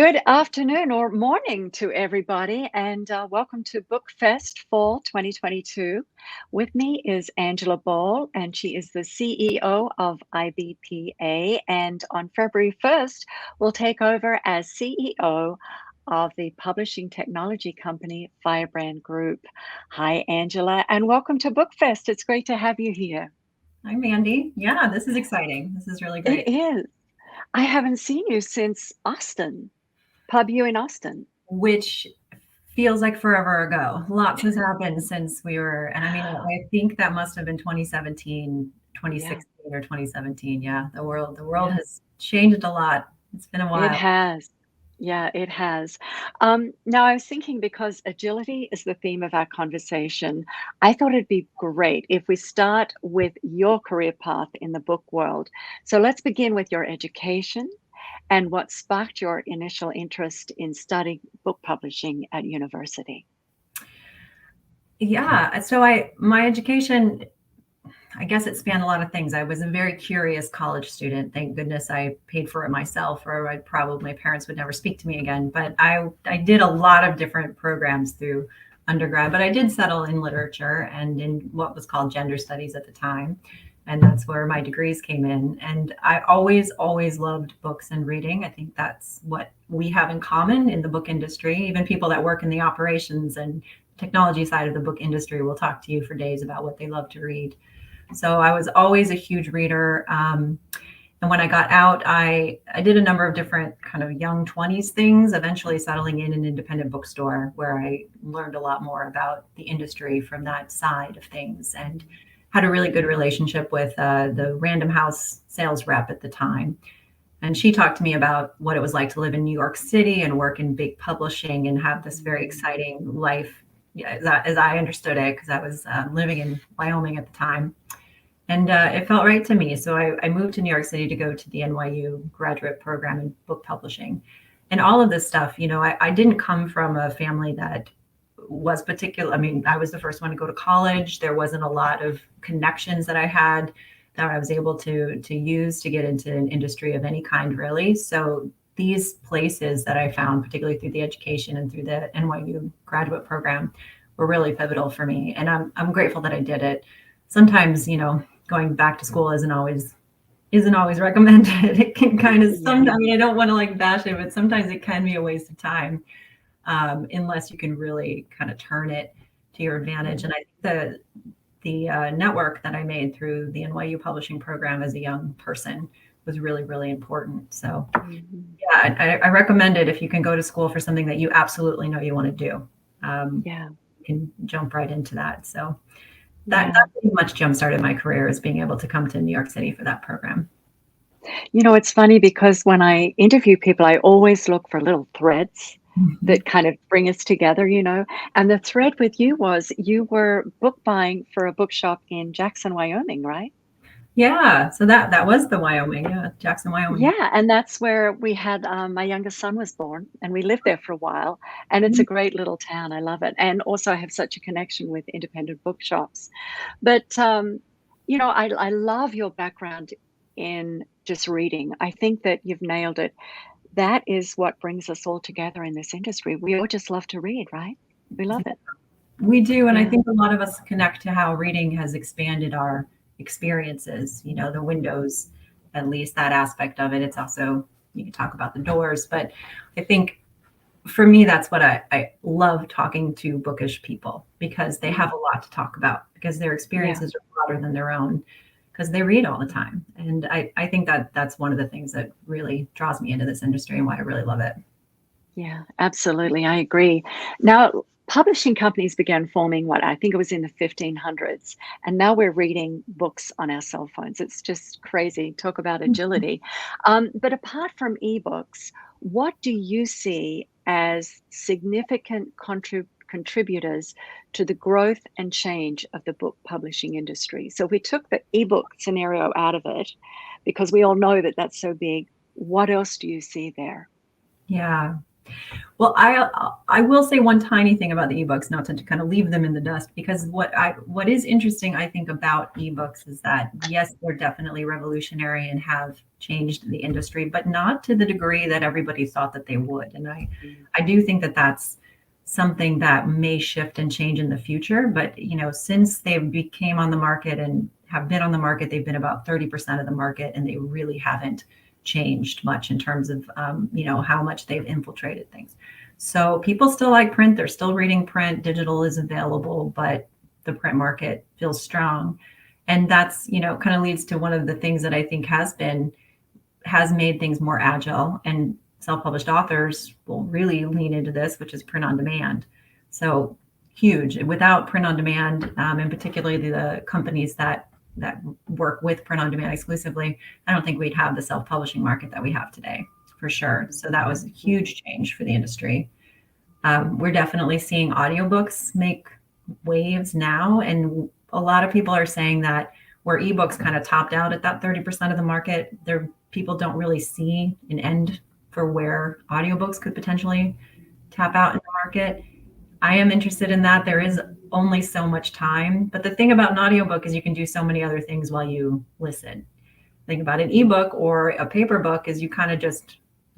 Good afternoon or morning to everybody, and welcome to BookFest Fall 2022. With me is Angela Bole, and she is the CEO of IBPA. And on February 1st, will take over as CEO of the publishing technology company Firebrand Group. Hi, Angela, and welcome to BookFest. It's great to have you here. Hi, Mandy. Yeah, this is exciting. This is really It great. is. I haven't seen you since Austin, Pub U in Austin. Which feels like forever ago. Lots has happened since we were, and I mean, I think that must have been 2017, Yeah, 2016 or 2017. Yeah, the world yeah. has changed a lot. It's been a It while. has. Yeah, it has. Now, I was thinking because agility is the theme of our conversation, I thought it'd be great if we start with your career path in the book world. So let's begin with your education and what sparked your initial interest in studying book publishing at university. Yeah, so my education, I guess it spanned a lot of things. I was a very curious college student. Thank goodness I paid for it myself, or I'd probably my parents would never speak to me again. But I did a lot of different programs through undergrad, but I did settle in literature and in what was called gender studies at the time. And that's where my degrees came in. And I always loved books and reading. I think that's what we have in common in the book industry. Even people that work in the operations and technology side of the book industry will talk to you for days about what they love to read. So I was always a huge reader. And when I got out, I did a number of different kind of young 20s things, eventually settling in an independent bookstore where I learned a lot more about the industry from that side of things and had a really good relationship with the Random House sales rep at the time. And she talked to me about what it was like to live in New York City and work in big publishing and have this very exciting life, yeah, as I understood it, because I was living in Wyoming at the time. And it felt right to me. So I moved to New York City to go to the NYU graduate program in book publishing. And all of this stuff, I didn't come from a family that was particular. I mean, I was the first one to go to college. There wasn't a lot of connections that I had that I was able to use to get into an industry of any kind, really. So these places that I found, particularly through the education and through the NYU graduate program, were really pivotal for me. And I'm grateful that I did it. Sometimes, going back to school isn't always recommended. It can kind of Yeah, I mean, I don't want to like bash it, but sometimes it can be a waste of time, unless you can really kind of turn it to your advantage. And I think the network that I made through the NYU publishing program as a young person was really, really important. So mhm, yeah, I recommend it if you can go to school for something that you absolutely know you want to do. yeah, You can jump right into that. So that yeah. pretty much jump started my career, is being able to come to New York City for that program. It's funny because when I interview people, I always look for little threads Mhm. that kind of bring us together. And the thread with you was you were book buying for a bookshop in Jackson, Wyoming, right? Yeah, so that was the Wyoming, yeah, Jackson, Wyoming. Yeah, and that's where we had my youngest son was born, and we lived there for a while. And it's a Mm, great little town. I love it. And also, I have such a connection with independent bookshops. But I love your background in just reading. I think that you've nailed it. That is what brings us all together in this industry. We all just love to read, right? We love it. we do, and I Yeah. think a lot of us connect to how reading has expanded our experiences, the windows, at least that aspect of it. It's also, you can talk about the doors, but I think for me, that's what I love talking to bookish people, because they have Mm. a lot to talk about, because their Yeah. experiences are broader than their own, because they read all the time. And I think that that's one of the things that really draws me into this industry and why I really love it. Yeah, absolutely. I agree. Now, publishing companies began forming what I think it was in the 1500s, and now we're reading books on our cell phones. It's just crazy. Talk about agility. But apart from ebooks, what do you see as significant contributors to the growth and change of the book publishing industry? So, if we took the ebook scenario out of it, because we all know that that's so big, what else do you see there? Yeah. Well, I will say one tiny thing about the ebooks, not to kind of leave them in the dust, because what is interesting, I think, about ebooks is that yes, they're definitely revolutionary and have changed the industry, but not to the degree that everybody thought that they would. And I do think that that's something that may shift and change in the future. But since they became on the market and have been on the market, they've been about 30% of the market, and they really haven't changed much in terms of how much they've infiltrated things. So people still like print, they're still reading print, digital is available, but the print market feels strong. And that's kind of leads to one of the things that I think has made things more agile, and self-published authors will really lean into this, which is print on demand. So huge. Without print on demand, and particularly the companies that work with print on demand exclusively, I don't think we'd have the self-publishing market that we have today, for sure. So that was a huge change for the industry. We're definitely seeing audiobooks make waves now, and a lot of people are saying that where ebooks kind of topped out at that 30% of the market, people don't really see an end for where audiobooks could potentially tap out in the market. I am interested in that. There is only so much time, but the thing about an audiobook is you can do so many other things while you listen. Think about an ebook or a paper book is you kind of just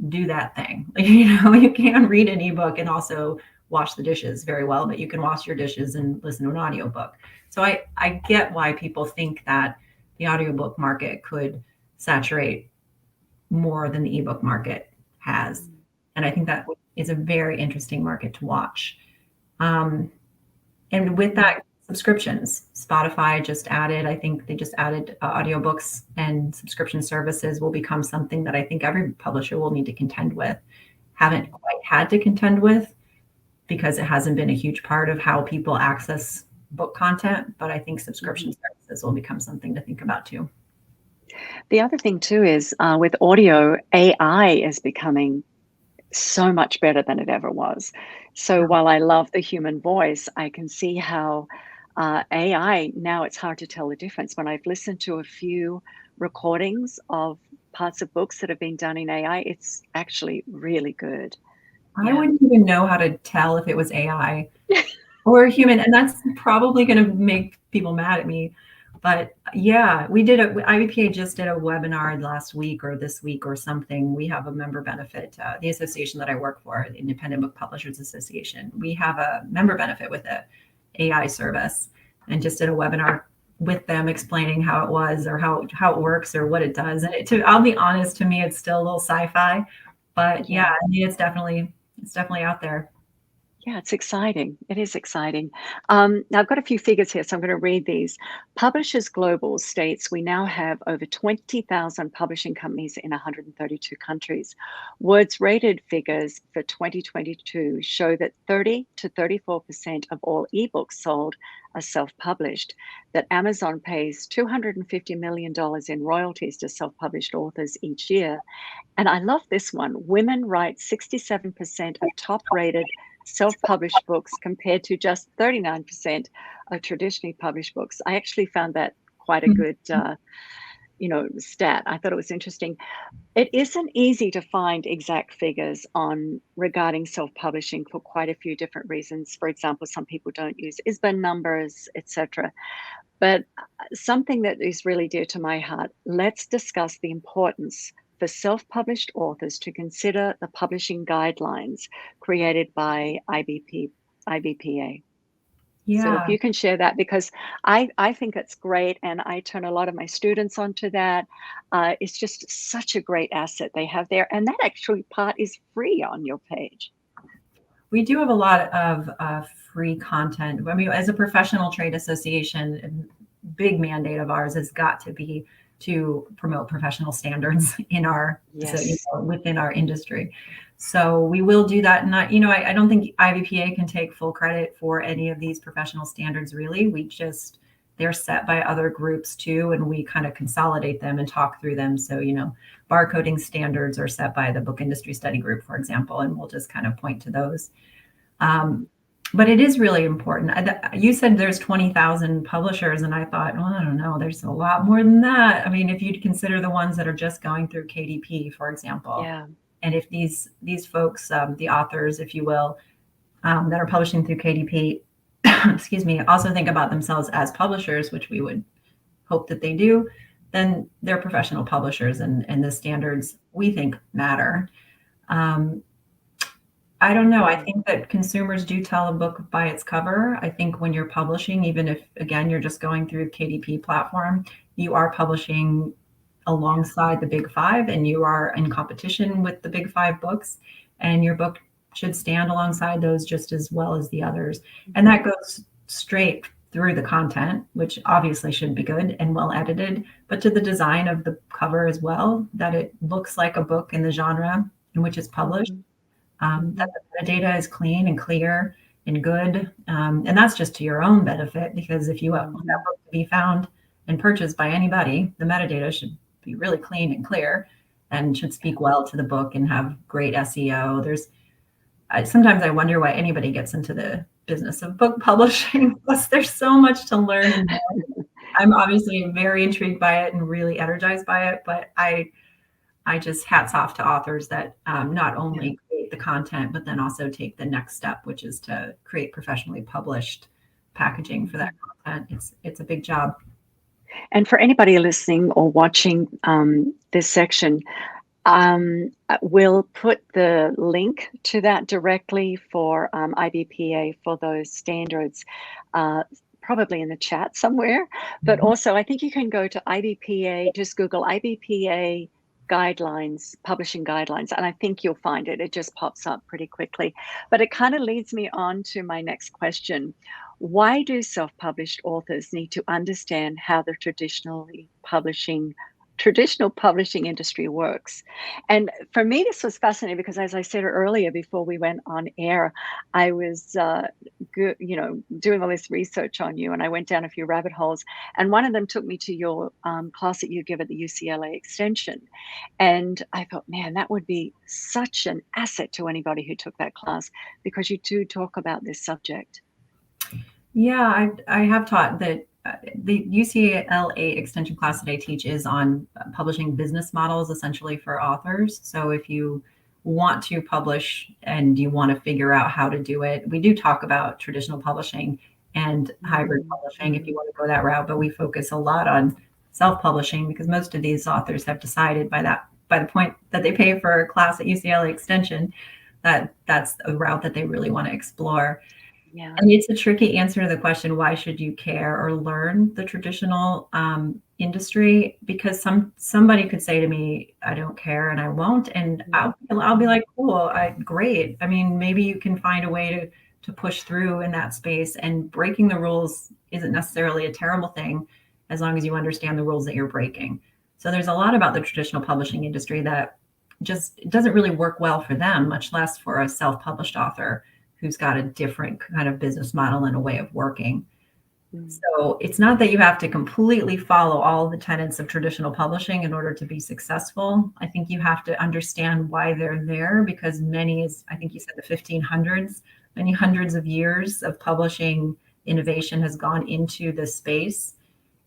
do that thing. You can't read an ebook and also wash the dishes very well, but you can wash your dishes and listen to an audiobook. So I get why people think that the audiobook market could saturate more than the ebook market has. And I think that is a very interesting market to watch. And with that, subscriptions, Spotify just added, I think they just added audiobooks, and subscription services will become something that I think every publisher will need to contend with. Haven't quite had to contend with because it hasn't been a huge part of how people access book content, but I think subscription services will become something to think about too. The other thing too is with audio, AI is becoming so much better than it ever was. So while I love the human voice, I can see how AI, now it's hard to tell the difference. When I've listened to a few recordings of parts of books that have been done in AI, it's actually really good. I wouldn't even know how to tell if it was AI or human. And that's probably going to make people mad at me. But yeah, IBPA just did a webinar last week or this week or something. We have a member benefit, the association that I work for, the Independent Book Publishers Association. We have a member benefit with the AI service, and just did a webinar with them explaining how it was or how it works or what it does. And I'll be honest, to me, it's still a little sci-fi, but yeah, I mean, it's definitely out there. Yeah, it's exciting. It is exciting. Now, I've got a few figures here, so I'm going to read these. Publishers Global states we now have over 20,000 publishing companies in 132 countries. Words Rated figures for 2022 show that 30 to 34% of all ebooks sold are self-published, that Amazon pays $250 million in royalties to self-published authors each year. And I love this one. Women write 67% of top-rated self-published books compared to just 39% of traditionally published books. I actually found that quite a good, stat. I thought it was interesting. It isn't easy to find exact figures regarding self-publishing for quite a few different reasons. For example, some people don't use ISBN numbers, etc. But something that is really dear to my heart, let's discuss the importance for self-published authors to consider the publishing guidelines created by IBPA. Yeah. So if you can share that, because I think it's great, and I turn a lot of my students onto that. It's just such a great asset they have there, and that actually part is free on your page. We do have a lot of free content. I mean, as a professional trade association, a big mandate of ours has got to be to promote professional standards in our within our industry. So we will do that. And I don't think IBPA can take full credit for any of these professional standards, really. They're set by other groups too, and we kind of consolidate them and talk through them. So, barcoding standards are set by the Book Industry Study Group, for example, and we'll just kind of point to those. But it is really important. You said there's 20,000 publishers, and I thought, well, I don't know, there's a lot more than that. I mean, if you'd consider the ones that are just going through KDP, for example. Yeah. And if these folks, the authors, if you will, that are publishing through KDP, excuse me, also think about themselves as publishers, which we would hope that they do, then they're professional publishers, and the standards we think matter. Um, I don't know. I think that consumers do tell a book by its cover. I think when you're publishing, even if, again, you're just going through the KDP platform, you are publishing alongside the big five, and you are in competition with the big five books, and your book should stand alongside those just as well as the others. And that goes straight through the content, which obviously should be good and well edited, but to the design of the cover as well, that it looks like a book in the genre in which it's published. That the metadata is clean and clear and good. And that's just to your own benefit, because if you want that book to be found and purchased by anybody, the metadata should be really clean and clear and should speak well to the book and have great SEO. Sometimes I wonder why anybody gets into the business of book publishing, plus there's so much to learn. I'm obviously very intrigued by it and really energized by it, but I just hats off to authors that not only create the content, but then also take the next step, which is to create professionally published packaging for that content. It's a big job. And for anybody listening or watching this section, we'll put the link to that directly for IBPA for those standards, probably in the chat somewhere. But also, I think you can go to IBPA, just Google IBPA guidelines, publishing guidelines, and I think you'll find it. It just pops up pretty quickly. But it kind of leads me on to my next question. Why do self-published authors need to understand how the traditional publishing industry works? And for me, this was fascinating because, as I said earlier, before we went on air, I was doing all this research on you, and I went down a few rabbit holes, and one of them took me to your class that you give at the UCLA Extension. And I thought, man, that would be such an asset to anybody who took that class, because you do talk about this subject. Yeah, I have taught that. The UCLA extension class that I teach is on publishing business models, essentially, for authors. So if you want to publish and you want to figure out how to do it, we do talk about traditional publishing and hybrid publishing if you want to go that route, but we focus a lot on self-publishing because most of these authors have decided by the point that they pay for a class at UCLA Extension that that's a route that they really want to explore. Yeah. And it's a tricky answer to the question, why should you care or learn the traditional industry? Because somebody could say to me, I don't care and I won't. And I'll be like, cool, great. I mean, maybe you can find a way to push through in that space, and breaking the rules isn't necessarily a terrible thing as long as you understand the rules that you're breaking. So there's a lot about the traditional publishing industry that just doesn't really work well for them, much less for a self-published author who's got a different kind of business model and a way of working. So it's not that you have to completely follow all the tenets of traditional publishing in order to be successful. I think you have to understand why they're there, because I think you said the 1500s, many hundreds of years of publishing innovation has gone into this space.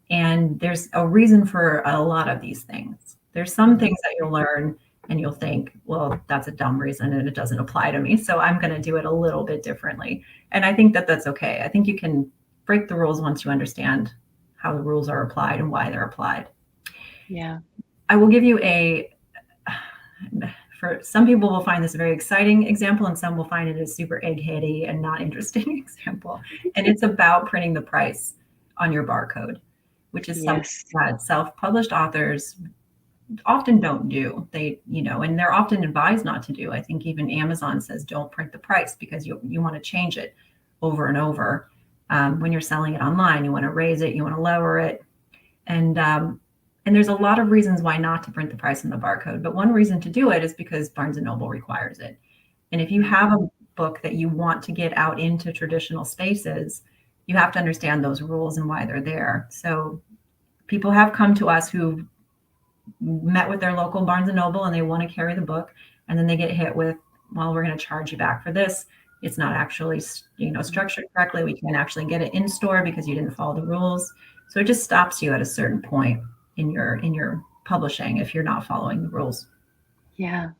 And there's a reason for a lot of these things. There's some things that you'll learn and you'll think, well, that's a dumb reason and it doesn't apply to me, so I'm going to do it a little bit differently. And I think that that's okay. I think you can break the rules once you understand how the rules are applied and why they're applied. Yeah. I will give you for some people will find this a very exciting example, and some will find it a super eggheady and not interesting example. And it's about printing the price on your barcode, which is something that self-published authors often don't do. And they're often advised not to do. I think even Amazon says don't print the price because you want to change it over and over. When you're selling it online, you want to raise it, you want to lower it. And there's a lot of reasons why not to print the price on the barcode. But one reason to do it is because Barnes & Noble requires it. And if you have a book that you want to get out into traditional spaces, you have to understand those rules and why they're there. So people have come to us who met with their local Barnes & Noble and they want to carry the book, and then they get hit with, well, we're going to charge you back for this. It's not actually, structured correctly. We can't actually get it in store because you didn't follow the rules. So it just stops you at a certain point in your publishing if you're not following the rules. Yeah.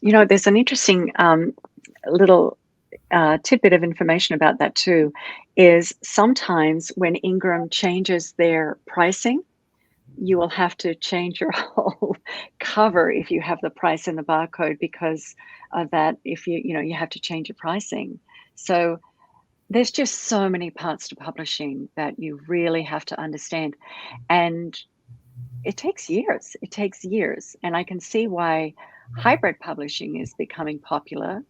There's an interesting little tidbit of information about that too, is sometimes when Ingram changes their pricing, you will have to change your whole cover if you have the price in the barcode because of that. If you have to change your pricing. So there's just so many parts to publishing that you really have to understand. And it takes years. It takes years. And I can see why hybrid publishing is becoming popular,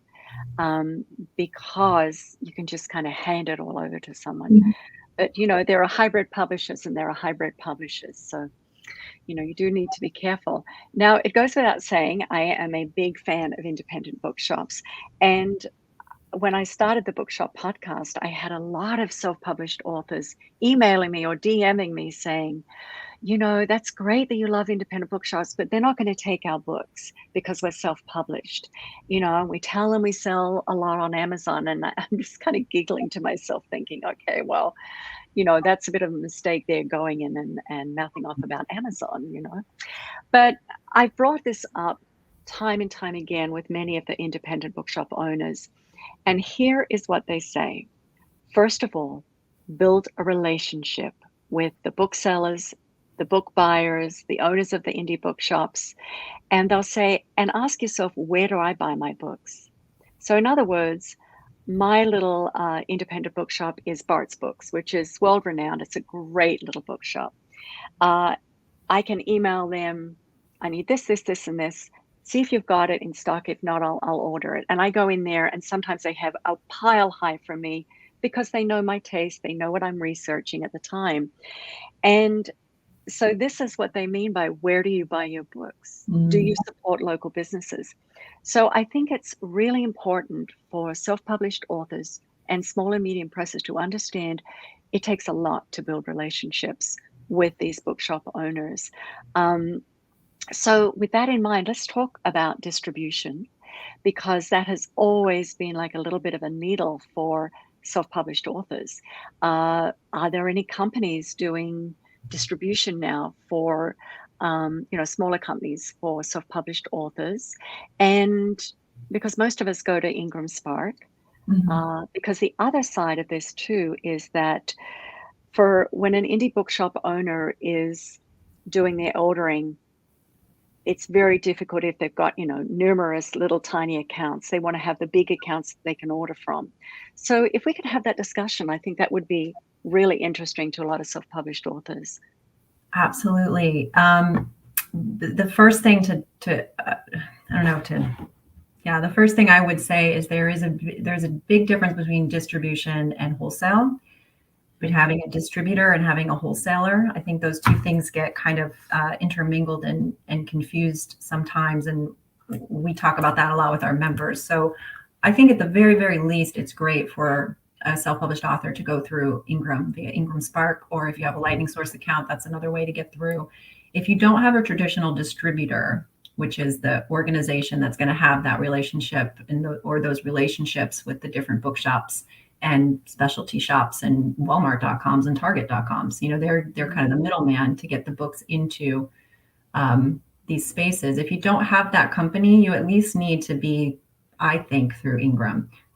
um, because you can just kind of hand it all over to someone. Mhm. But, there are hybrid publishers and there are hybrid publishers. So, you do need to be careful. Now, it goes without saying, I am a big fan of independent bookshops. And when I started the Bookshop podcast, I had a lot of self published authors emailing me or DMing me saying, that's great that you love independent bookshops, but they're not going to take our books because we're self-published. And we tell them we sell a lot on Amazon, and I'm just kind of giggling to myself, thinking, okay, well, that's a bit of a mistake there going in and mouthing off about Amazon. But I've brought this up time and time again with many of the independent bookshop owners, and here is what they say. First of all, build a relationship with the booksellers, the book buyers, the owners of the indie bookshops, and they'll say, and ask yourself, where do I buy my books? So, in other words, my little independent bookshop is Bart's Books, which is world renowned. It's a great little bookshop. Uh, I can email them, I need this, this, this, and this. See if you've got it in stock. If not, I'll order it. And I go in there, and sometimes they have a pile high from me because they know my taste. They know what I'm researching at the time. And so this is what they mean by, where do you buy your books? Do Mm, you support local businesses? So I think it's really important for self-published authors and small and medium presses to understand it takes a lot to build relationships with these bookshop owners. Um, so with that in mind, let's talk about distribution, because that has always been like a little bit of a needle for self-published authors. Are there any companies doing distribution now for smaller companies for self-published authors? And because most of us go to Ingram Spark, mhm. because the other side of this too is that for when an indie bookshop owner is doing their ordering, it's very difficult if they've got, numerous little tiny accounts. They want to have the big accounts that they can order from. So if we could have that discussion, I think that would be really interesting to a lot of self-published authors. Absolutely. The first thing I don't know, yeah, the first thing I would say is there's a big difference between distribution and wholesale. But having a distributor and having a wholesaler, I think those two things get kind of intermingled and confused sometimes. And we talk about that a lot with our members. So I think at the very, very least, it's great for a self-published author to go through Ingram via Ingram Spark, or if you have a Lightning Source account, that's another way to get through. If you don't have a traditional distributor, which is the organization that's going to have that relationship or those relationships with the different bookshops and specialty shops and Walmart.coms and Target.coms. They're kind of the middleman to get the books into these spaces. If you don't have that company, you at least need to be, I think,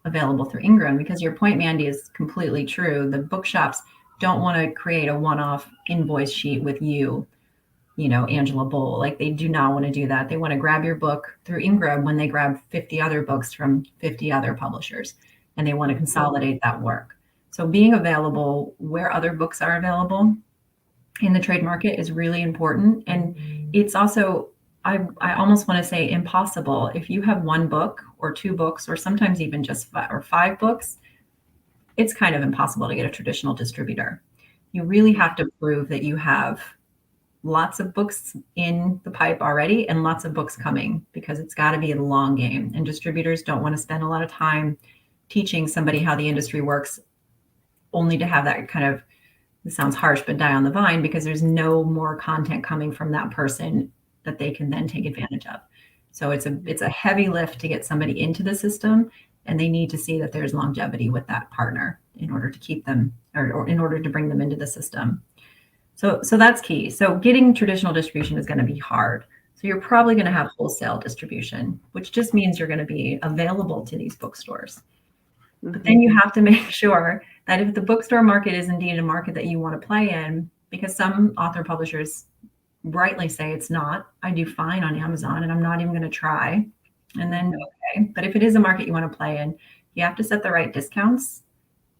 available through Ingram, because your point, Mandy, is completely true. The bookshops don't want to create a one-off invoice sheet with Angela Bole. Like, they do not want to do that. They want to grab your book through Ingram when they grab 50 other books from 50 other publishers, and they want to consolidate that work. So being available where other books are available in the trade market is really important. And it's also, I almost want to say, impossible. If you have one book or two books, or sometimes even just five books, it's kind of impossible to get a traditional distributor. You really have to prove that you have lots of books in the pipe already and lots of books coming, because it's got to be a long game. And distributors don't want to spend a lot of time teaching somebody how the industry works only to have that kind of, it sounds harsh, but die on the vine, because there's no more content coming from that person that they can then take advantage of. So it's a heavy lift to get somebody into the system, and they need to see that there's longevity with that partner in order to keep them, or in order to bring them into the system. So that's key. So getting traditional distribution is going to be hard. So So you're probably going to have wholesale distribution, which just means you're going to be available to these bookstores. But then you have to make sure that if the bookstore market is indeed a market that you want to play in, because some author publishers rightly say it's not, I do fine on Amazon and I'm not even going to try. And then, okay, but if it is a market you want to play in, you have to set the right discounts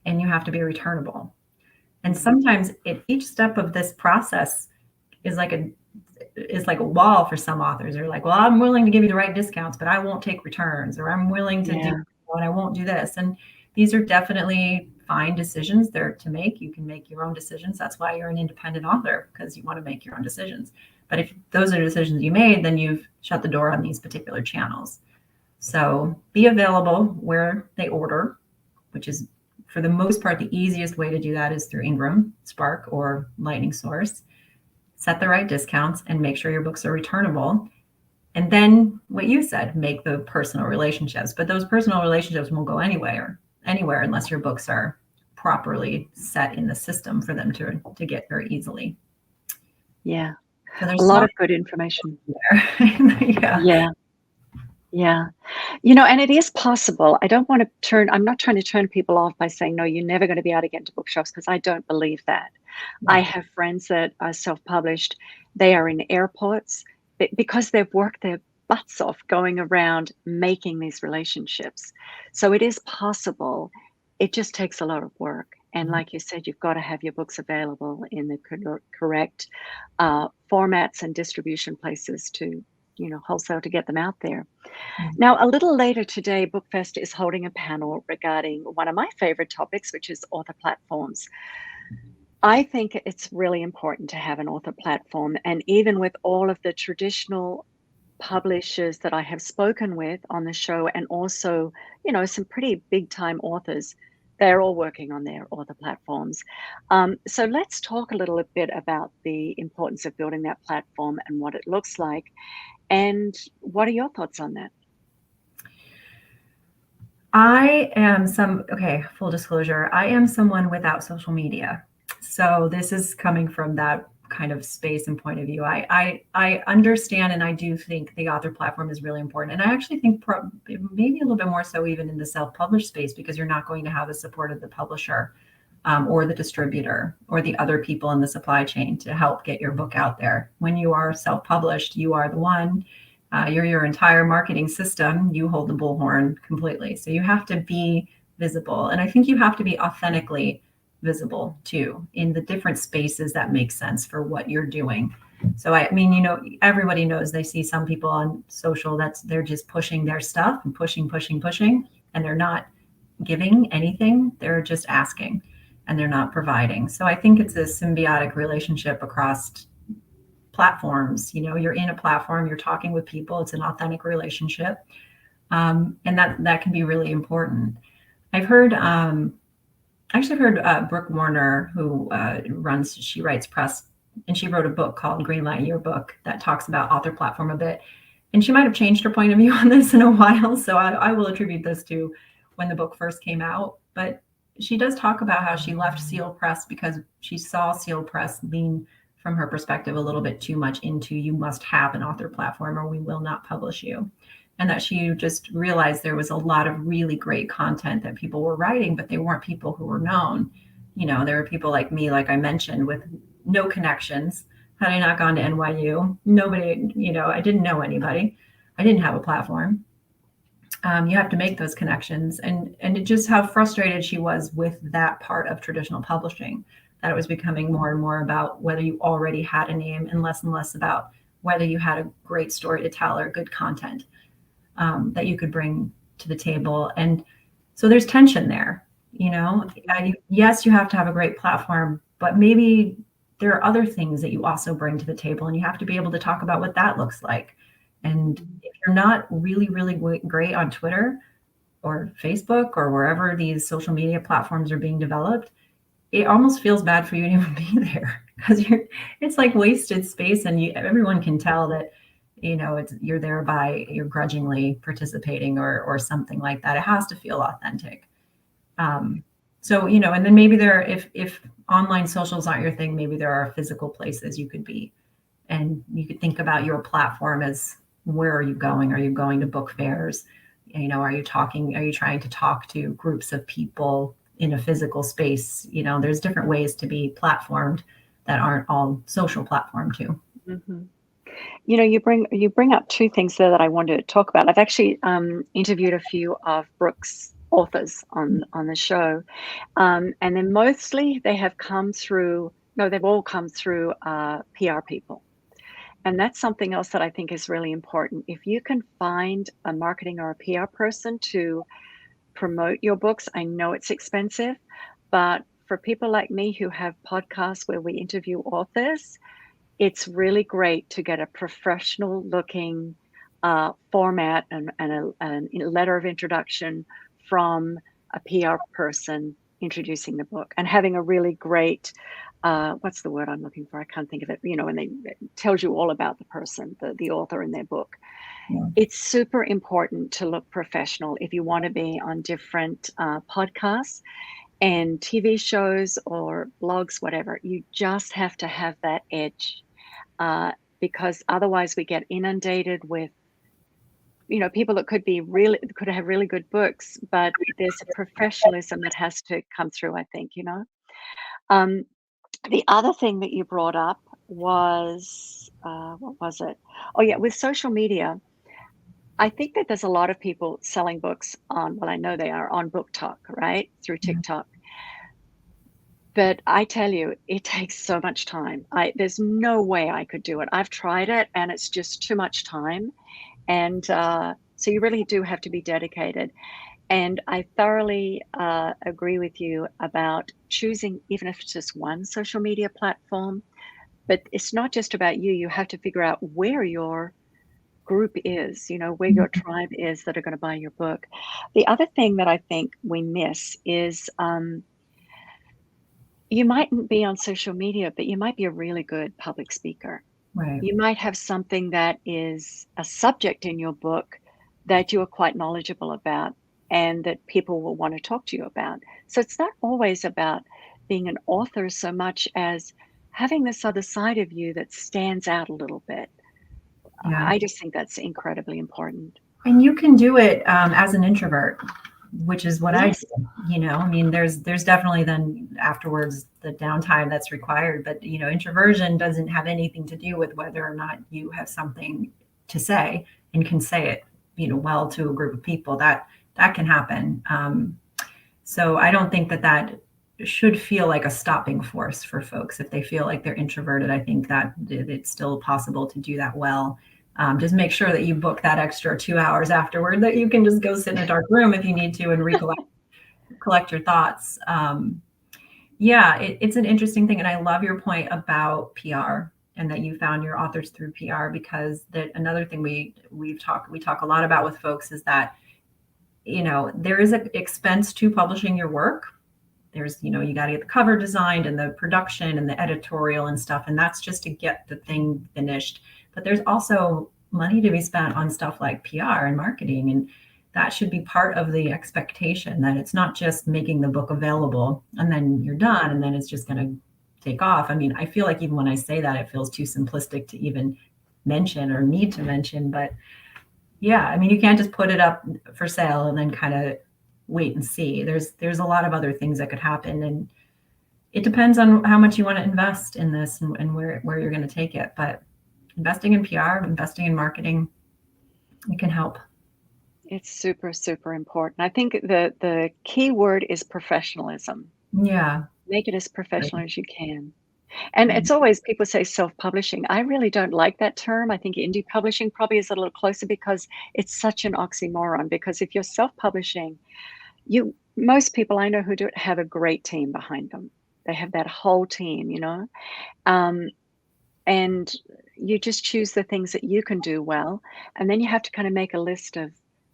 and you have to be returnable. And sometimes each step of this process is like a wall for some authors. They're like, well, I'm willing to give you the right discounts, but I won't take returns, or I'm willing to do and I won't do this. And these are definitely fine decisions there to make. You can make your own decisions. That's why you're an independent author, because you want to make your own decisions. But if those are decisions you made, then you've shut the door on these particular channels. So be available where they order, which is for the most part, the easiest way to do that is through Ingram, Spark, or Lightning Source. Set the right discounts and make sure your books are returnable. And then what you said, make the personal relationships. But those personal relationships won't go anywhere unless your books are properly set in the system for them to get very easily. Yeah. So there's a lot of good information there. Yeah. And it is possible. I'm not trying to turn people off by saying, no, you're never going to be able to get into bookshops, because I don't believe that. I have friends that are self-published. They are in airports because they've worked their butts off going around making these relationships. So it is possible. It just takes a lot of work. And like you said, you've got to have your books available in the correct formats and distribution places to, wholesale to get them out there. Now, a little later today, BookFest is holding a panel regarding one of my favorite topics, which is author platforms. I think it's really important to have an author platform. And even with all of the traditional publishers that I have spoken with on the show, and also, some pretty big time authors, they're all working on their author platforms. So let's talk a little bit about the importance of building that platform and what it looks like. And what are your thoughts on that? Full disclosure, I am someone without social media. So this is coming from that kind of space and point of view. I understand, and I do think the author platform is really important. And I actually think maybe a little bit more so even in the self-published space, because you're not going to have the support of the publisher or the distributor or the other people in the supply chain to help get your book out there. When you are self-published, you are the one. You're your entire marketing system. You hold the bullhorn completely. So you have to be visible. And I think you have to be authentically visible too, in the different spaces that make sense for what you're doing. So everybody knows, they see some people on social they're just pushing their stuff and pushing, and they're not giving anything. They're just asking and they're not providing. So I think it's a symbiotic relationship across platforms. You're in a platform, you're talking with people, it's an authentic relationship. And that can be really important. I've heard, Brooke Warner, who she writes press, and she wrote a book called Greenlight Your Book that talks about author platform a bit. And she might have changed her point of view on this in a while. So I will attribute this to when the book first came out. But she does talk about how she left Seal Press because she saw Seal Press lean, from her perspective, a little bit too much into, you must have an author platform or we will not publish you. And that she just realized there was a lot of really great content that people were writing, but they weren't people who were known. There were people like me, like I mentioned, with no connections. Had I not gone to NYU, nobody, I didn't know anybody. I didn't have a platform. You have to make those connections. And it just how frustrated she was with that part of traditional publishing, that it was becoming more and more about whether you already had a name and less about whether you had a great story to tell or good content that you could bring to the table. And so there's tension there, yes, you have to have a great platform, but maybe there are other things that you also bring to the table, and you have to be able to talk about what that looks like. And if you're not really, really great on Twitter or Facebook or wherever these social media platforms are being developed, it almost feels bad for you to even be there, because it's like wasted space, and everyone can tell that, you're there you're grudgingly participating or something like that. It has to feel authentic. So, and then maybe if online socials aren't your thing, maybe there are physical places you could be. And you could think about your platform as, where are you going? Are you going to book fairs? Are you trying to talk to groups of people in a physical space? There's different ways to be platformed that aren't all social platform too. Mm-hmm. You bring up two things there that I wanted to talk about. I've actually interviewed a few of Brooke's authors on the show, and then mostly they have come through. No, they've all come through PR people, and that's something else that I think is really important. If you can find a marketing or a PR person to promote your books, I know it's expensive, but for people like me who have podcasts where we interview authors, it's really great to get a professional looking format and a letter of introduction from a PR person introducing the book, and having a really great, what's the word I'm looking for? I can't think of it. And it tells you all about the person, the author in their book. Yeah. It's super important to look professional if you want to be on different podcasts and TV shows or blogs, whatever. You just have to have that edge, because otherwise we get inundated with people that could have really good books, but there's a professionalism that has to come through, I think. um, the other thing that you brought up was, what was it? Oh yeah, with social media, I think that there's a lot of people selling books on, well, I know they are on Book Talk, right, through Yeah. TikTok. But I tell you, it takes so much time. There's no way I could do it. I've tried it, and it's just too much time. And so you really do have to be dedicated. And I thoroughly agree with you about choosing, even if it's just one social media platform. But it's not just about you. You have to figure out where your group is, where your tribe is that are going to buy your book. The other thing that I think we miss is, you mightn't be on social media, but you might be a really good public speaker. Right. You might have something that is a subject in your book that you are quite knowledgeable about and that people will want to talk to you about. So it's not always about being an author so much as having this other side of you that stands out a little bit. Yeah. I just think that's incredibly important. And you can do it as an introvert, which is what I Yes. do. I mean, there's definitely then afterwards the downtime that's required, but introversion doesn't have anything to do with whether or not you have something to say and can say it, well to a group of people. That can happen. So I don't think that should feel like a stopping force for folks if they feel like they're introverted. I think that it's still possible to do that well. Just make sure that you book that extra 2 hours afterward, that you can just go sit in a dark room if you need to and collect your thoughts. Yeah, it's an interesting thing. And I love your point about PR and that you found your authors through PR, because that another thing we talk a lot about with folks is that, there is an expense to publishing your work. There's, you got to get the cover designed and the production and the editorial and stuff. And that's just to get the thing finished. But there's also money to be spent on stuff like PR and marketing. And that should be part of the expectation, that it's not just making the book available and then you're done and then it's just going to take off. I mean, I feel like even when I say that, it feels too simplistic to even mention or need to mention. But yeah, I mean, you can't just put it up for sale and then kind of wait and see. There's a lot of other things that could happen, and it depends on how much you want to invest in this and where you're going to take it. But investing in PR, investing in marketing, it can help. It's super, super important. I think the key word is professionalism. Yeah. Make it as professional as you can. And it's always, people say self-publishing. I really don't like that term. I think indie publishing probably is a little closer, because it's such an oxymoron. Because if you're self-publishing, most people I know who do it have a great team behind them. They have that whole team, and you just choose the things that you can do well, and then you have to kind of make a list of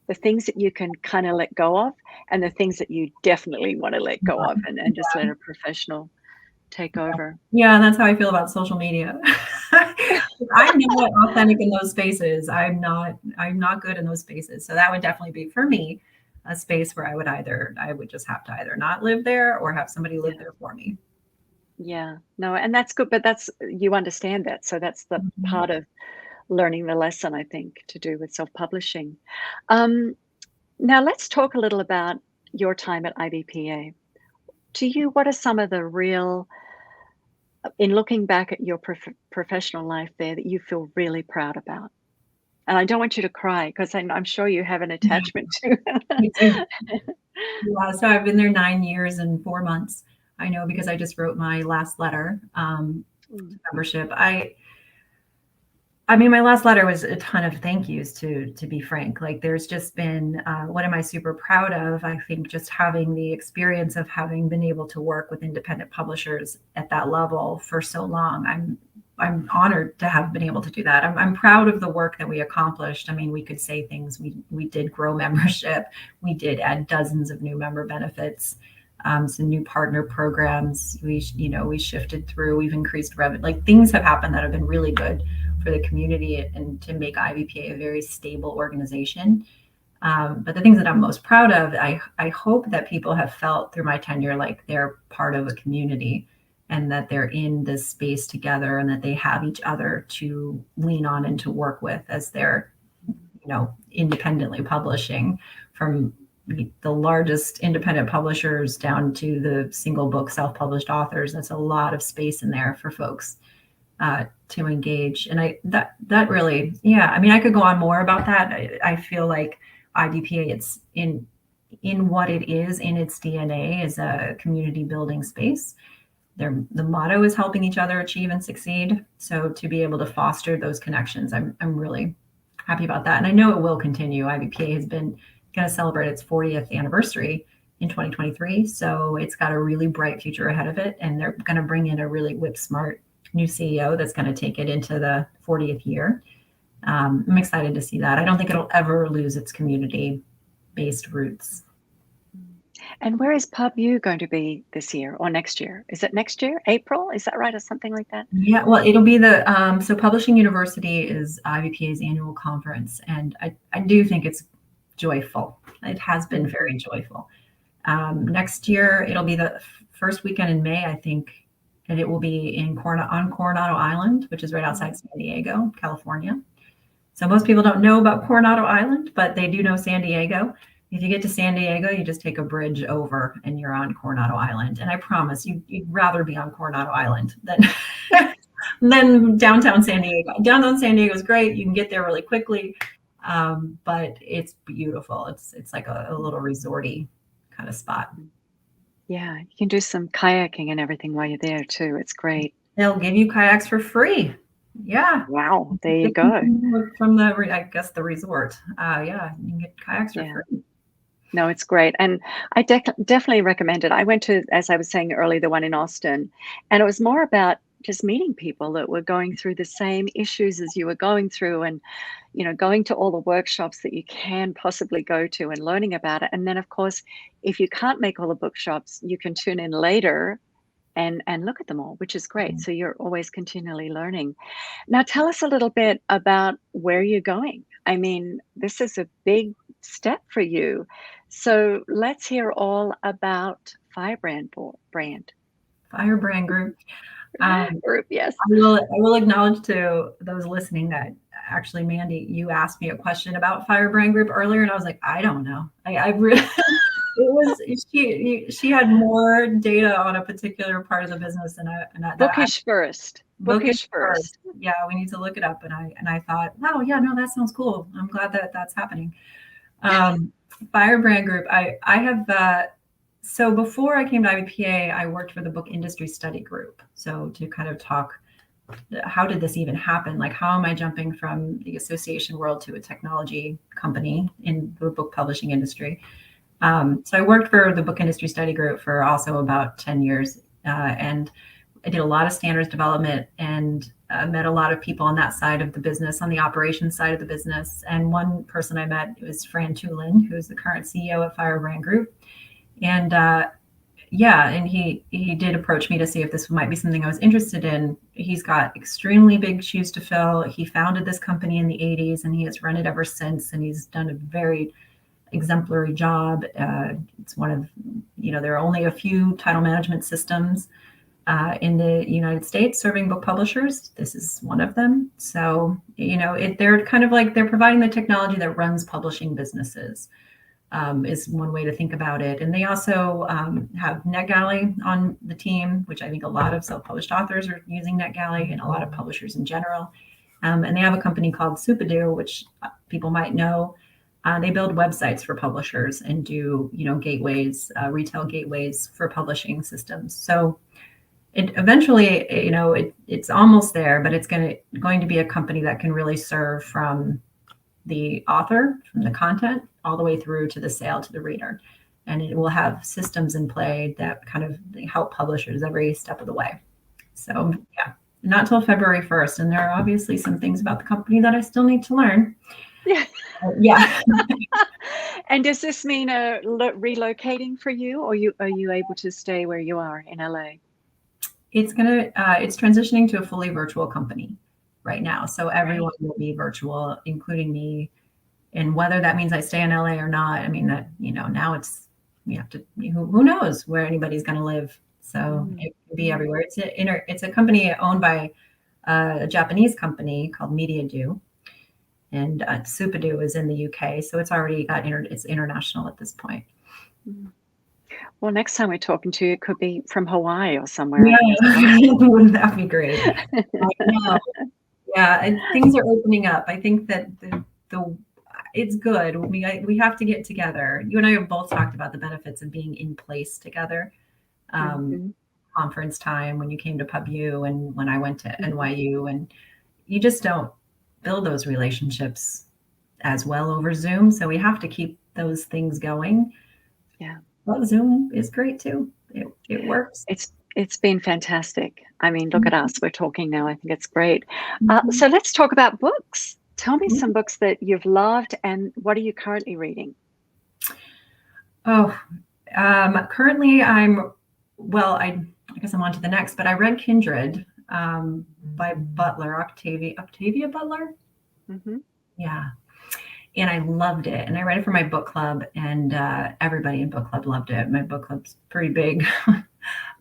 the things that you can kind of let go of, and the things that you definitely want to let go of, and just let a professional take over. Yeah, and that's how I feel about social media. I'm not authentic in those spaces. I'm not good in those spaces. So that would definitely be, for me, a space where I would just have to either not live there or have somebody live there for me. Yeah. No, and that's good, but that's you understand that. So that's the Mhm. part of learning the lesson, I think, to do with self-publishing. Um, Now let's talk a little about your time at IBPA. To you, what are some of the real, in looking back at your professional life there, that you feel really proud about? And I don't want you to cry because I'm sure you have an Yeah, attachment to me too. it. Yeah, so I've been there 9 years and 4 months. I know because I just wrote my last letter to Mm, membership. I mean, my last letter was a ton of thank yous, to be frank. Like, there's just been what am I super proud of? I think just having the experience of having been able to work with independent publishers at that level for so long. I'm honored to have been able to do that. I'm proud of the work that we accomplished. I mean, we could say things. We did grow membership. We did add dozens of new member benefits, some new partner programs. We shifted through. We've increased revenue. Like, things have happened that have been really good for the community and to make IBPA a very stable organization. But the things that I'm most proud of, I hope that people have felt through my tenure like they're part of a community and that they're in this space together and that they have each other to lean on and to work with as they're, independently publishing, from the largest independent publishers down to the single book self-published authors. That's a lot of space in there for folks to engage. And that really, yeah, I mean, I could go on more about that. I feel like IBPA, it's in what it is, in its DNA, is a community building space. The motto is helping each other achieve and succeed. So to be able to foster those connections, I'm really happy about that. And I know it will continue. IBPA has been going to celebrate its 40th anniversary in 2023. So it's got a really bright future ahead of it. And they're going to bring in a really whip smart new CEO that's going to take it into the 40th year. I'm excited to see that. I don't think it'll ever lose its community based roots. mm. And where is Pub U going to be this year or next year? Is it next year? April? Is that right? Or something like that? Yeah, well, it'll be so Publishing University is IVPA's annual conference, and I do think it's joyful. It has been Mhm. very joyful. Next year, it'll be the first weekend in May, I think, and it will be on Coronado Island, which is right outside Mm. San Diego, California. So most people don't know about Coronado Island, but they do know San Diego. If you get to San Diego, you just take a bridge over and you're on Coronado Island. And I promise you'd rather be on Coronado Island than than downtown San Diego. Downtown San Diego is great. You can get there really quickly, but it's beautiful. It's like a little resorty kind of spot. Mm. Yeah, you can do some kayaking and everything while you're there too. It's great. They'll give you kayaks for free. Yeah. Wow, there you go. From I guess, the resort. Yeah, you can get kayaks for Yeah. free. No, it's great, and I definitely recommend it. I went to, as I was saying earlier, the one in Austin, and it was more about just meeting people that were going through the same issues as you were going through, and going to all the workshops that you can possibly go to and learning about it. And then, of course, if you can't make all the bookshops, you can tune in later and look at them all, which is great. So you're always continually learning. Now, tell us a little bit about where you're going. I mean, this is a big step for you. So let's hear all about Firebrand Firebrand Group. Um, Group. Yes. I will acknowledge to those listening that actually, Mandy, you asked me a question about Firebrand Group earlier, and I was like, I don't know. I really, it was she had more data on a particular part of the business that I Bookish first. bookish Bookish first. first. Yeah, we need to look it up. And I thought, wow, yeah, no, that sounds cool. I'm glad that that's happening. Um, Firebrand Group. I have so before I came to IBPA, I worked for the Book Industry Study Group. So to kind of talk, how did this even happen? Like, how am I jumping from the association world to a technology company in the book publishing industry? So I worked for the Book Industry Study Group for also about 10 years, and I did a lot of standards development and met a lot of people on that side of the business, on the operations side of the business. And one person I met was Fran Tulin, who's the current CEO at Firebrand Group. And yeah, and he did approach me to see if this might be something I was interested in. He's got extremely big shoes to fill. He founded this company in the 80s and he has run it ever since. And he's done a very exemplary job. It's one of, there are only a few title management systems in the United States serving book publishers. This is one of them. So, they're kind of like they're providing the technology that runs publishing businesses, is one way to think about it. And they also have NetGalley on the team, which I think a lot of self-published authors are using NetGalley and a lot of publishers in general. And they have a company called Supado, which people might know. They build websites for publishers and do, gateways, retail gateways for publishing systems. So it eventually, it's almost there, but it's going to be a company that can really serve from the author, from the content, all the way through to the sale to the reader. And it will have systems in play that kind of help publishers every step of the way. So yeah, not till February 1st. And there are obviously some things about the company that I still need to learn. Yeah. Yeah. And does this mean relocating for you, or are you able to stay where you are in LA? It's transitioning to a fully virtual company right now. So everyone will be virtual, including me. And whether that means I stay in LA or not, I mean, that, now we have to, who knows where anybody's going to live. So it can be everywhere. It's a company owned by a Japanese company called MediaDo. And Supado is in the UK. So it's already got, it's international at this point. Well, next time we're talking to you, it could be from Hawaii or somewhere. Yeah, wouldn't that be great? Yeah, and things are opening up. I think that it's good. We have to get together. You and I have both talked about the benefits of being in place together. Conference time when you came to PubU and when I went to NYU, and you just don't build those relationships as well over Zoom. So we have to keep those things going. Yeah. Well, Zoom is great too. It works. It's been fantastic. I mean, look at us. We're talking now. I think it's great. So let's talk about books. Tell me some books that you've loved, and what are you currently reading? Oh, currently I guess I'm on to the next, but I read Kindred by Butler, Octavia Butler. Yeah. And I loved it. And I read it for my book club, and everybody in book club loved it. My book club's pretty big.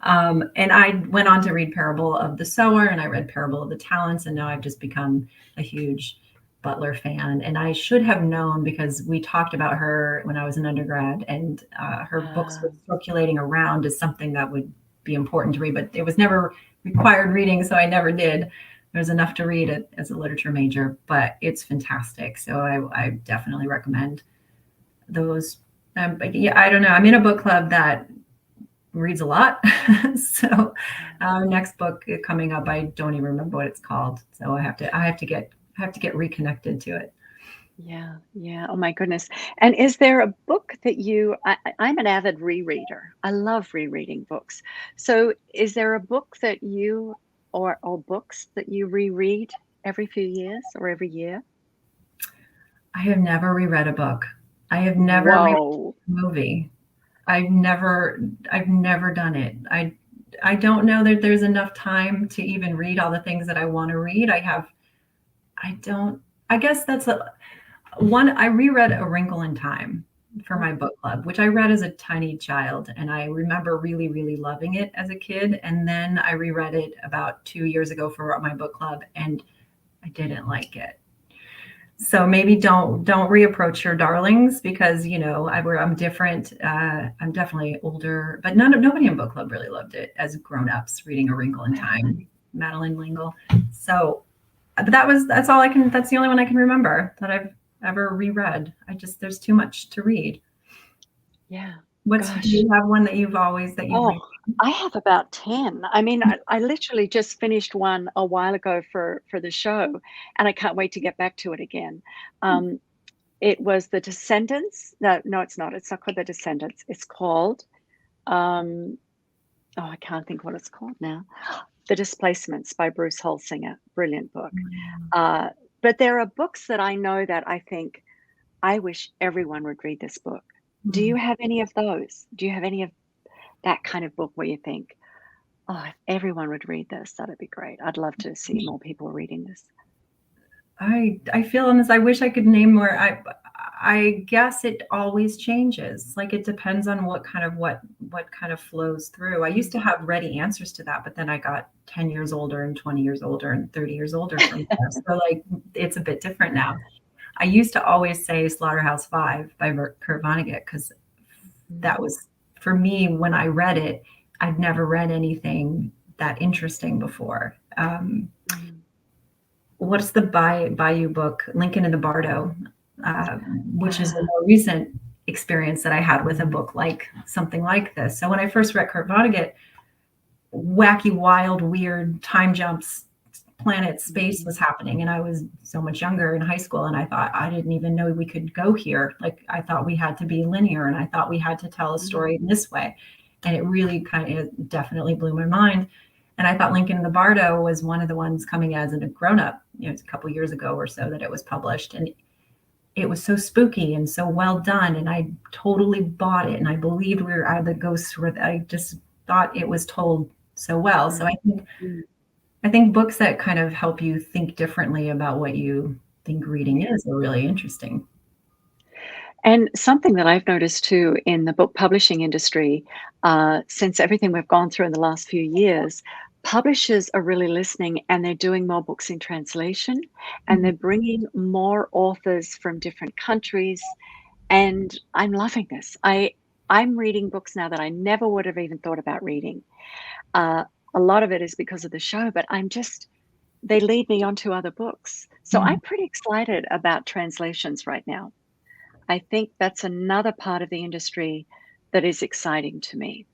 And I went on to read Parable of the Sower, and I read Parable of the Talents, and now I've just become a huge Butler fan. And I should have known, because we talked about her when I was an undergrad, and her books were circulating around as something that would be important to read, but it was never required reading, so I never did. There's enough to read as a literature major, but it's fantastic. So I definitely recommend those. But yeah, I don't know. I'm in a book club that reads a lot. So our next book coming up, I don't even remember what it's called. So I have to get reconnected to it. Yeah. Oh my goodness. And is there a book that I'm an avid rereader. I love rereading books. So is there a book that you or books that you reread every few years or every year? I have never reread a book. I have never reread a movie. I've never done it. I don't know that there's enough time to even read all the things that I want to read. I guess that's I reread A Wrinkle in Time for my book club, which I read as a tiny child. And I remember really, really loving it as a kid. And then I reread it about 2 years ago for my book club, and I didn't like it. So maybe don't reapproach your darlings, because, I'm different. I'm definitely older, but nobody in book club really loved it as grown-ups reading A Wrinkle in Time, Madeleine L'Engle. So, but that's the only one I can remember that I've ever reread. There's too much to read. Yeah. Do you have one that you've read? I have about 10. I mean, I literally just finished one a while ago for the show, and I can't wait to get back to it again. It was The Descendants. No, it's not. It's not called The Descendants. It's called, I can't think what it's called now. The Displacements by Bruce Holsinger. Brilliant book. But there are books that I know that I think I wish everyone would read this book. Do you have any of those? Do you have any of that kind of book where you think, if everyone would read this, that'd be great? I'd love to see more people reading this. I feel on this. I wish I could name more. I guess it always changes. Like it depends on what kind of flows through. I used to have ready answers to that, but then I got 10 years older and 20 years older and 30 years older from there. So like it's a bit different now. I used to always say Slaughterhouse-Five by Kurt Vonnegut because that was, for me, when I read it, I'd never read anything that interesting before. What's the Bayou book, Lincoln in the Bardo, which is a more recent experience that I had with a book like something like this. So when I first read Kurt Vonnegut, wacky, wild, weird time jumps, planet space was happening, and I was so much younger in high school, and I thought I didn't even know we could go here. Like I thought we had to be linear, and I thought we had to tell a story in this way, and it really definitely blew my mind. And I thought Lincoln in the Bardo was one of the ones coming as a grown-up. It's a couple years ago or so that it was published, and it was so spooky and so well done, and I totally bought it, and I believed the ghosts were. I just thought it was told so well. So I think books that kind of help you think differently about what you think reading is are really interesting. And something that I've noticed too in the book publishing industry, since everything we've gone through in the last few years, publishers are really listening and they're doing more books in translation and they're bringing more authors from different countries. And I'm loving this. I'm reading books now that I never would have even thought about reading. A lot of it is because of the show, but they lead me on to other books. So I'm pretty excited about translations right now. I think that's another part of the industry that is exciting to me,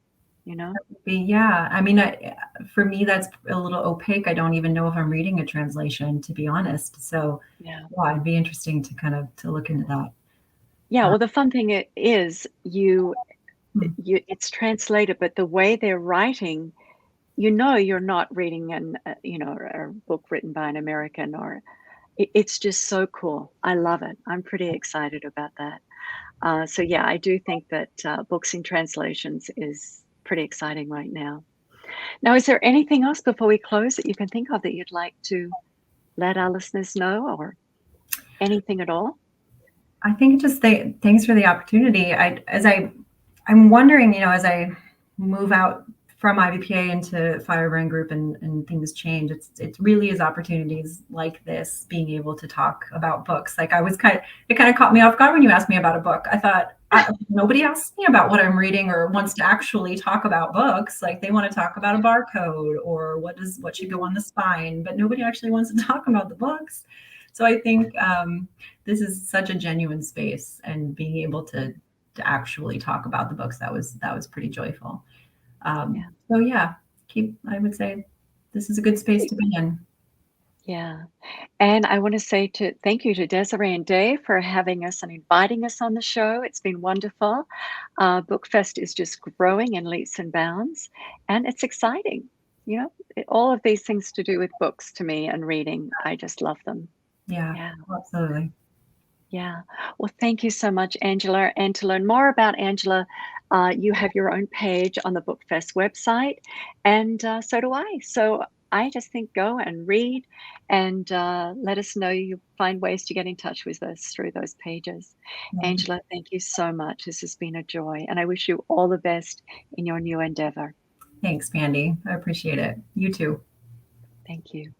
you know? Yeah, I mean, for me, that's a little opaque. I don't even know if I'm reading a translation, to be honest. So, Yeah. yeah, it'd be interesting to look into that. Yeah, Uh, well, the fun thing is it's translated, but the way they're writing, you're not reading a book written by an American or it's just so cool. I love it. I'm pretty excited about that. So yeah, I do think that books in translations is pretty exciting right now. Now, is there anything else before we close that you can think of that you'd like to let our listeners know or anything at all? I think just thanks for the opportunity. I'm wondering, as I move out from IBPA into Firebrand Group and things change, it really is opportunities like this, being able to talk about books. Like it kind of caught me off guard when you asked me about a book. I thought nobody asks me about what I'm reading or wants to actually talk about books. Like they want to talk about a barcode or what should go on the spine, but nobody actually wants to talk about the books. So I think this is such a genuine space, and being able to actually talk about the books, that was pretty joyful. So yeah, I would say this is a good space to be in. Yeah. And I want to say thank you to Desiree and Dave for having us and inviting us on the show. It's been wonderful. BookFest is just growing in leaps and bounds, and it's exciting. All of these things to do with books to me and reading, I just love them. Yeah, Yeah. absolutely. Yeah. Well, thank you so much, Angela. And to learn more about Angela, you have your own page on the BookFest website, and so do I. So I just think go and read and let us know you find ways to get in touch with us through those pages. Angela, thank you so much. This has been a joy, and I wish you all the best in your new endeavor. Thanks, Mandy. I appreciate it. You too. Thank you.